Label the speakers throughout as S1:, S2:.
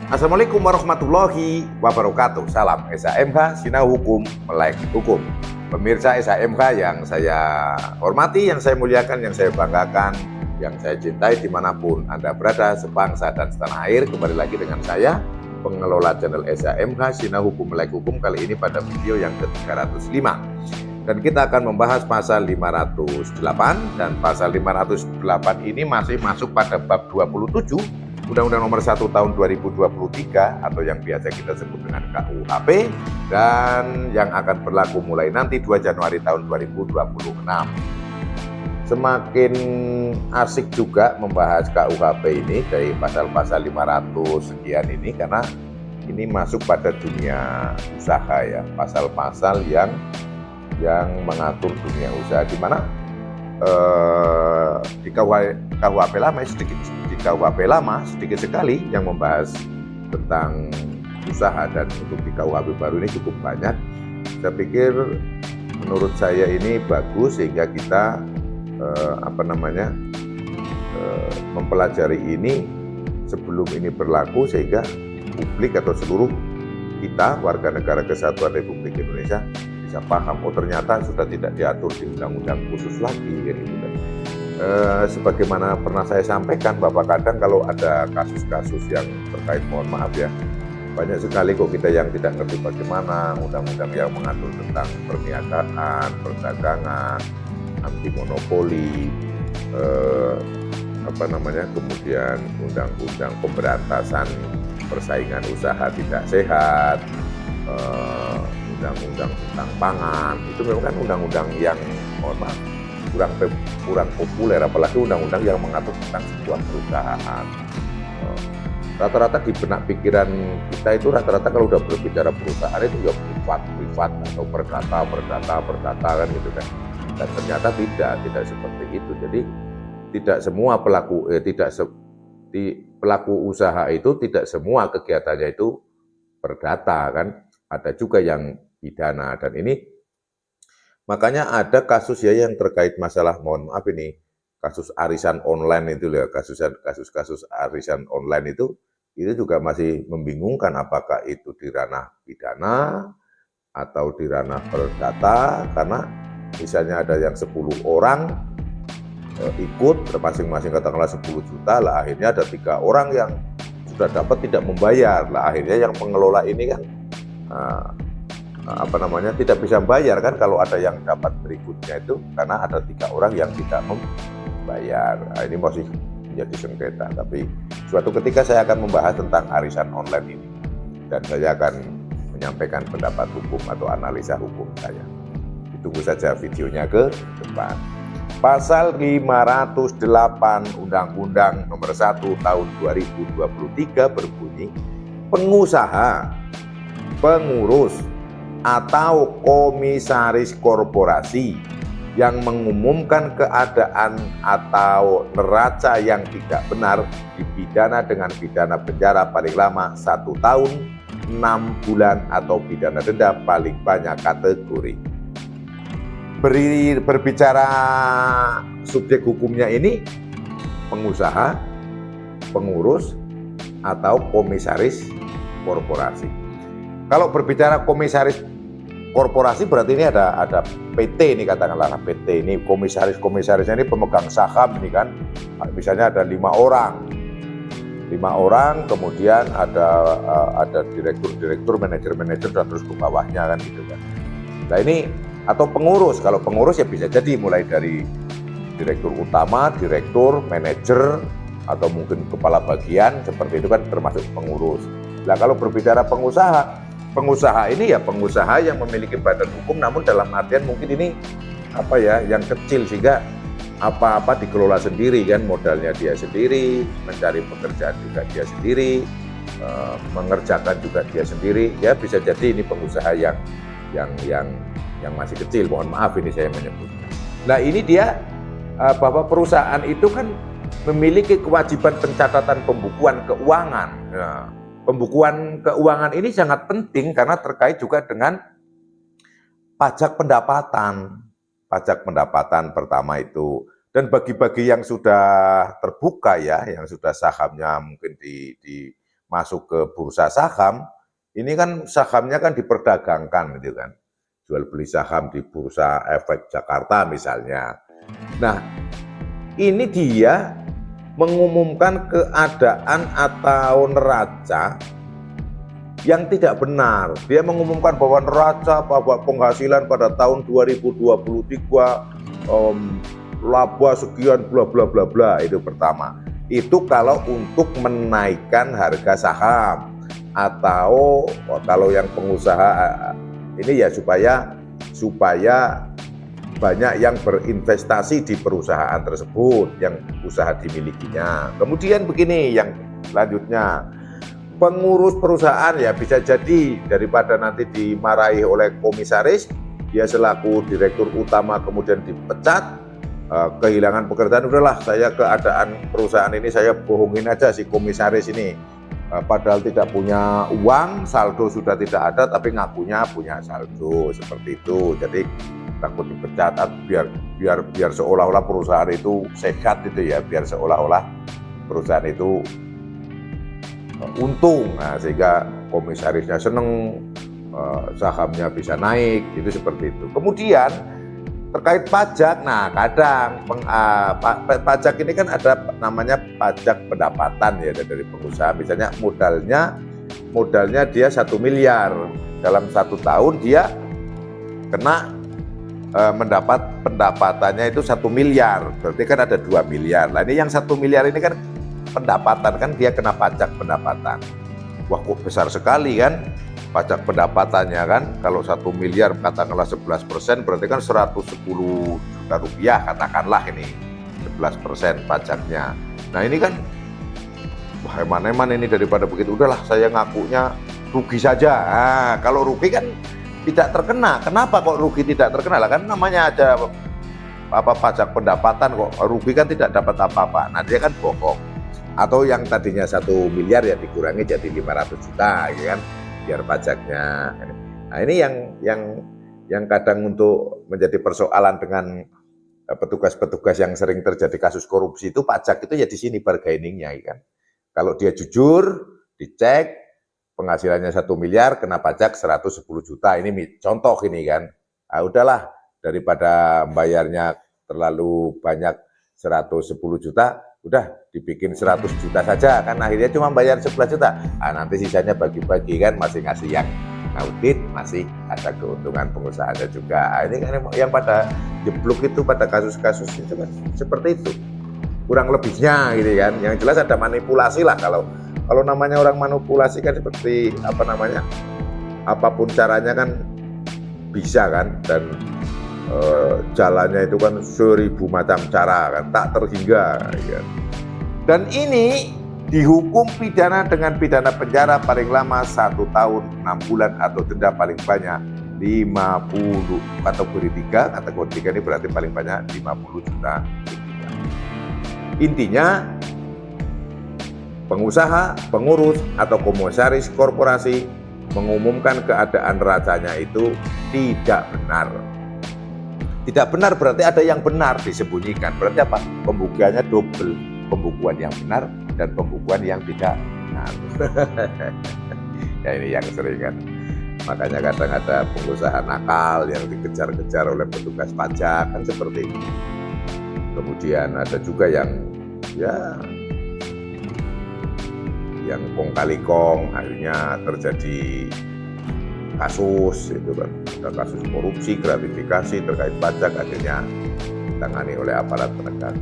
S1: Assalamualaikum warahmatullahi wabarakatuh. Salam SHMH, Sinau Hukum, Melek Hukum. Pemirsa SHMH yang saya hormati, yang saya muliakan, yang saya banggakan, yang saya cintai dimanapun Anda berada, sebangsa dan setanah air. Kembali lagi dengan saya, pengelola channel SHMH, Sinau Hukum, Melek Hukum. Kali ini pada video yang ke-305. Dan kita akan membahas pasal 508, dan pasal 508 ini masih masuk pada bab 27 Undang-Undang Nomor 1 Tahun 2023 atau yang biasa kita sebut dengan KUHP, dan yang akan berlaku mulai nanti 2 Januari tahun 2026. Semakin asik juga membahas KUHP ini dari pasal-pasal 500 sekian ini, karena ini masuk pada dunia usaha ya, pasal-pasal yang mengatur dunia usaha, di mana di KUHP lama KUHP lama sedikit sekali yang membahas tentang usaha, dan untuk di KUHP baru ini cukup banyak. Saya pikir menurut saya ini bagus sehingga kita mempelajari ini sebelum ini berlaku, sehingga publik atau seluruh kita warga negara Kesatuan Republik Indonesia bisa paham, oh ternyata sudah tidak diatur di undang-undang khusus lagi gitu kan. Sebagaimana pernah saya sampaikan, bahwa kadang kalau ada kasus-kasus yang terkait, mohon maaf ya, banyak sekali kok kita yang tidak ngerti bagaimana undang-undang yang mengatur tentang perniagaan, perdagangan, anti monopoli, kemudian undang-undang pemberantasan persaingan usaha tidak sehat, undang-undang tentang pangan, itu memang kan undang-undang yang mohon maaf kurang populer, apalagi undang-undang yang mengatur tentang sebuah perusahaan. Rata-rata di benak pikiran kita itu rata-rata kalau udah berbicara perusahaan itu ya privat atau perdata kan gitu kan. Dan ternyata tidak seperti itu. Jadi tidak semua pelaku usaha itu tidak semua kegiatannya itu perdata kan. Ada juga yang pidana, dan ini makanya ada kasus ya yang terkait masalah, mohon maaf ini, kasus arisan online itu ya, kasus arisan online itu juga masih membingungkan, apakah itu di ranah pidana atau di ranah perdata, karena misalnya ada yang 10 orang ikut, masing-masing katakanlah 10 juta, lah akhirnya ada 3 orang yang sudah dapat tidak membayar, lah akhirnya yang pengelola ini kan tidak bisa membayar kan, kalau ada yang dapat berikutnya itu karena ada 3 orang yang tidak membayar. Nah, ini masih menjadi sengketa, tapi suatu ketika saya akan membahas tentang arisan online ini, dan saya akan menyampaikan pendapat hukum atau analisa hukum saya. Ditunggu saja videonya ke depan. Pasal 508 Undang-Undang Nomor 1 Tahun 2023 berbunyi, pengusaha, pengurus, atau komisaris korporasi yang mengumumkan keadaan atau neraca yang tidak benar dipidana dengan pidana penjara paling lama 1 tahun, 6 bulan, atau pidana denda paling banyak kategori. Berbicara subjek hukumnya ini pengusaha, pengurus, atau komisaris korporasi. Kalau berbicara komisaris korporasi berarti ini ada PT ini, katakanlah PT ini, komisarisnya ini pemegang saham ini kan, misalnya ada 5 orang, kemudian ada direktur, manajer, dan terus ke bawahnya kan gitu kan. Nah ini, atau pengurus, kalau pengurus ya bisa jadi mulai dari direktur utama, direktur, manajer, atau mungkin kepala bagian, seperti itu kan termasuk pengurus. Nah kalau berbicara pengusaha ini ya pengusaha yang memiliki badan hukum, namun dalam artian mungkin ini yang kecil, sehingga apa-apa dikelola sendiri kan, modalnya dia sendiri, mencari pekerjaan juga dia sendiri, mengerjakan juga dia sendiri, ya bisa jadi ini pengusaha yang masih kecil, mohon maaf ini saya menyebutnya. Nah ini dia bahwa perusahaan itu kan memiliki kewajiban pencatatan pembukuan keuangan. Nah, pembukuan keuangan ini sangat penting karena terkait juga dengan pajak pendapatan pertama itu. Dan bagi-bagi yang sudah terbuka ya, yang sudah sahamnya mungkin masuk ke bursa saham, ini kan sahamnya kan diperdagangkan gitu kan. Jual beli saham di Bursa Efek Jakarta misalnya. Nah, ini dia mengumumkan keadaan atau neraca yang tidak benar. Dia mengumumkan bahwa neraca bahwa penghasilan pada tahun 2023 laba sekian bla bla bla bla, itu pertama. Itu kalau untuk menaikkan harga saham, atau kalau yang pengusaha ini ya supaya banyak yang berinvestasi di perusahaan tersebut yang usaha dimilikinya. Kemudian begini yang selanjutnya, pengurus perusahaan ya bisa jadi daripada nanti dimarahi oleh komisaris, dia selaku direktur utama kemudian dipecat, kehilangan pekerjaan, udahlah saya keadaan perusahaan ini saya bohongin aja si komisaris ini. Padahal tidak punya uang, saldo sudah tidak ada, tapi ngakunya punya saldo, seperti itu. Jadi takut dipecat, biar seolah-olah perusahaan itu sehat itu ya, biar seolah-olah perusahaan itu untung, nah, sehingga komisarisnya seneng, sahamnya bisa naik, itu seperti itu. Kemudian terkait pajak, nah kadang pajak ini kan ada namanya pajak pendapatan ya dari pengusaha. Misalnya modalnya dia 1 miliar, dalam 1 tahun dia kena mendapat pendapatannya itu 1 miliar, berarti kan ada 2 miliar. Nah ini yang 1 miliar ini kan pendapatan, kan dia kena pajak pendapatan. Wah kok besar sekali kan pajak pendapatannya kan, kalau 1 miliar katakanlah 11%, berarti kan 110 juta rupiah katakanlah, ini 11% pajaknya. Nah ini kan wah eman-eman ini, daripada begitu udahlah saya ngakunya rugi saja. Nah, kalau rugi kan tidak terkena. Kenapa kok rugi tidak terkena? Lah kan namanya aja pajak pendapatan, kok rugi kan tidak dapat apa-apa. Nah dia kan bohong. Atau yang tadinya 1 miliar ya dikurangi jadi 500 juta gitu kan, biar pajaknya. Nah ini yang kadang untuk menjadi persoalan dengan petugas-petugas yang sering terjadi kasus korupsi itu, pajak itu ya di sini bargainingnya kan. Kalau dia jujur, dicek penghasilannya 1 miliar kena pajak 110 juta, ini contoh ini kan. Nah, udahlah daripada bayarnya terlalu banyak 110 juta, udah dibikin 100 juta saja kan, akhirnya cuma bayar 11 juta. Nah, nanti sisanya bagi-bagi kan, masih ngasih yang audit, masih ada keuntungan pengusahanya juga. Nah, ini kan yang pada jeblok itu pada kasus-kasus itu kan seperti itu kurang lebihnya gitu kan. Yang jelas ada manipulasi lah, kalau namanya orang manipulasi kan seperti apa namanya, apapun caranya kan bisa kan, dan jalannya itu kan 1000 macam cara kan, tak terhingga kan. Dan ini dihukum pidana dengan pidana penjara paling lama 1 tahun 6 bulan atau denda paling banyak 50, kategori 3 ini berarti paling banyak 50 juta. Intinya pengusaha, pengurus atau komisaris korporasi mengumumkan keadaan neracanya itu tidak benar. Tidak benar berarti ada yang benar disembunyikan. Berarti apa? Pembukuannya double. Pembukuan yang benar dan pembukuan yang tidak benar. Ya ini yang sering kan. Makanya kadang ada pengusaha nakal yang dikejar-kejar oleh petugas pajak kan seperti itu. Kemudian ada juga yang kong kali kong, akhirnya terjadi kasus itu kan, ada kasus korupsi, gratifikasi terkait pajak, akhirnya ditangani oleh aparat penegak.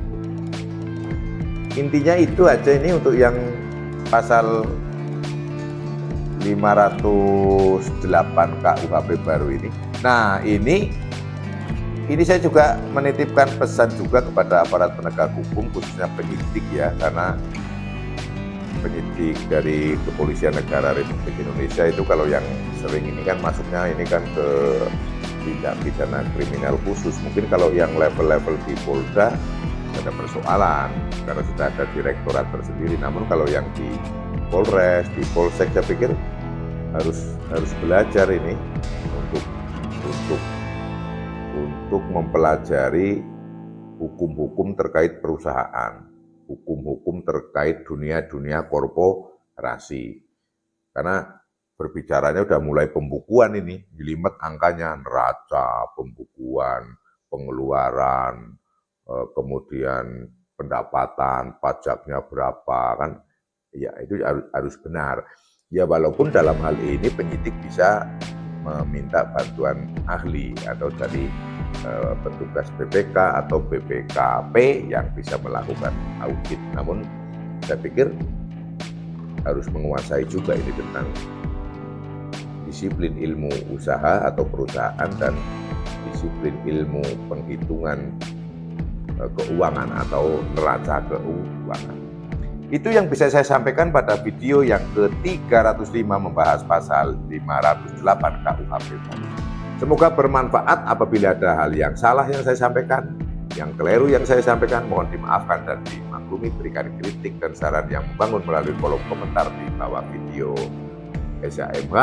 S1: Intinya itu aja ini untuk yang pasal 508 KUHP baru ini. Nah ini saya juga menitipkan pesan juga kepada aparat penegak hukum, khususnya penyidik ya, karena penyidik dari Kepolisian Negara Republik Indonesia itu kalau yang sering ini kan masuknya ini kan ke tindak pidana kriminal khusus. Mungkin kalau yang level-level di Polda ada persoalan karena sudah ada direktorat tersendiri. Namun kalau yang di Polres, di Polsek, saya pikir harus belajar ini untuk mempelajari hukum-hukum terkait perusahaan, hukum-hukum terkait dunia korporasi. rasi. Karena berbicaranya udah mulai pembukuan ini, jelimet angkanya, neraca, pembukuan, pengeluaran, kemudian pendapatan, pajaknya berapa, kan? Ya itu harus benar. Ya walaupun dalam hal ini penyidik bisa meminta bantuan ahli atau dari petugas BPK atau BPKP yang bisa melakukan audit. Namun saya pikir harus menguasai juga ini tentang disiplin ilmu usaha atau perusahaan dan disiplin ilmu penghitungan keuangan atau neraca keuangan. Itu yang bisa saya sampaikan pada video yang ke-305 membahas pasal 508 KUHP. Semoga bermanfaat. Apabila ada hal yang salah yang saya sampaikan, yang keliru yang saya sampaikan, mohon dimaafkan dan dimaklumi. Berikan kritik dan saran yang membangun melalui kolom komentar di bawah video SHMH.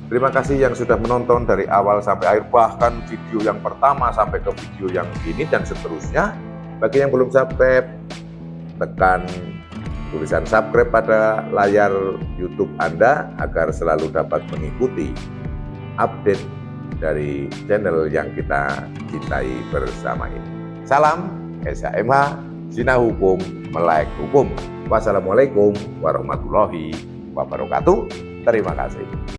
S1: Terima kasih yang sudah menonton dari awal sampai akhir, bahkan video yang pertama sampai ke video yang ini dan seterusnya. Bagi yang belum subscribe, tekan tulisan subscribe pada layar YouTube Anda agar selalu dapat mengikuti update dari channel yang kita cintai bersama ini. Salam SHMH, Zina Hukum, Melek Hukum. Wassalamualaikum warahmatullahi wabarakatuh. Terima kasih.